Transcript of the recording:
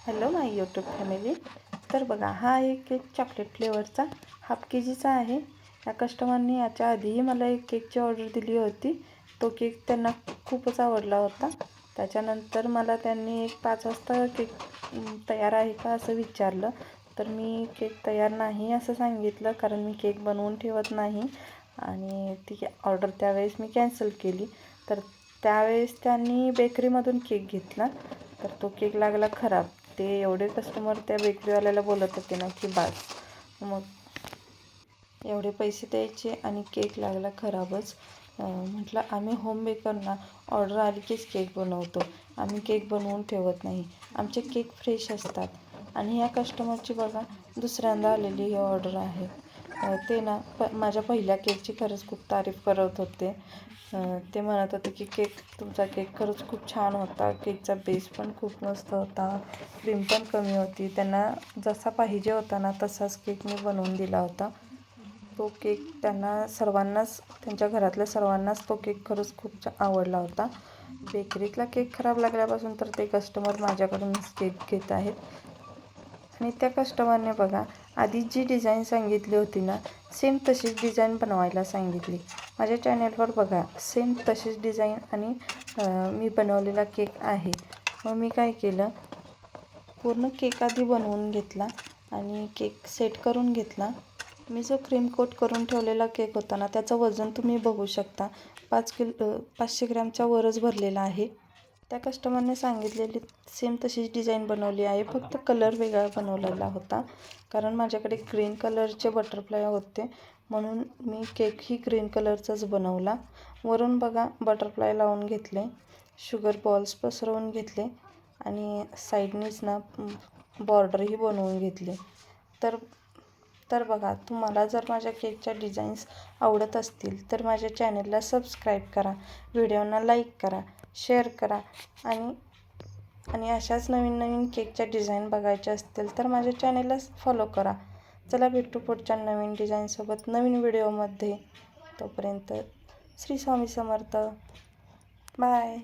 Hello माय YouTube family. तर बघा, हा एक केक चॉकलेट फ्लेवरचा हाफ KGचा आहे. या कस्टमरने याच्या आधीही मला एक केकची ऑर्डर दिली होती. तो केक त्यांना खूपच आवडला होता. त्याच्यानंतर मला त्यांनी एक 5 वाजता केक तयार आहे का असं विचारलं. तर मी केक तयार नाही असं सांगितलं, कारण मी केक बनवून ठेवत नाही आणि ती ऑर्डर त्यावेळेस मी कॅन्सल केली. तर त्यावेळेस त्यांनी बेकरीमधून केक घेतला, तर तो केक लागला खराब. ते एवढे कस्टमर त्या बेकरीवाल्याला बोलत होते ना की बस, मग एवढे पैसे द्यायचे आणि केक लागला खराबच. म्हटलं आम्ही होम बेकरना ऑर्डर आली कीच केक बनवतो, आम्ही केक बनवून ठेवत नाही, आमचे केक फ्रेश असतात. आणि या कस्टमरची बघा दुसऱ्यांदा आलेली ही ऑर्डर आहे. ते ना माझ्या पहिल्या केकची खरंच खूप तारीफ करत होते. ते म्हणत होते की तुमचा केक खरंच खूप छान होता, केकचा बेस पण खूप मस्त होता, क्रीम पण कमी होती. त्यांना जसा पाहिजे होता ना तसाच केक मी बनवून दिला होता. तो केक त्यांना सर्वांनाच, त्यांच्या घरातल्या सर्वांनाच तो केक खरंच खूप आवडला होता. बेकरीतला केक खराब लागल्यापासून तर ते कस्टमर माझ्याकडूनच केक घेत आहेत. आणि त्या कस्टमरने बघा आधी जी डिझाईन सांगितली होती ना, सेम तशीच डिझाईन बनवायला सांगितली. माझ्या चॅनेलवर बघा सेम तशीच डिझाईन आणि मी बनवलेला केक आहे. मग मी काय केलं, पूर्ण केक आधी बनवून घेतला आणि केक सेट करून घेतला. मी जो क्रीम कोट करून ठेवलेला केक होता ना, त्याचं वजन तुम्ही बघू शकता, 500 ग्रॅमच्या वरच भरलेला आहे. त्या कस्टमरने सांगितलेली सेम तशीच डिझाईन बनवली आहे, फक्त कलर वेगळा बनवलेला होता. कारण माझ्याकडे ग्रीन कलरचे बटरफ्लाय होते, म्हणून मी केकही ग्रीन कलरचाच बनवला. वरून बघा बटरफ्लाय लावून घेतले, शुगर बॉल्स पसरवून घेतले आणि साईडनीच ना बॉर्डरही बनवून घेतली. तर बघा, तुम्हाला जर माझ्या केकच्या डिझाईन्स आवडत असतील तर माझ्या चॅनलला सबस्क्राईब करा, व्हिडिओना लाईक करा, शेअर करा आणि अशाच नवीन नवीन केकच्या डिझाईन बघायच्या असतील तर माझ्या चॅनलला फॉलो करा. चला भेटू पुढच्या नवीन डिझाईनसोबत नवीन व्हिडिओमध्ये. तोपर्यंत श्री स्वामी समर्थ. बाय.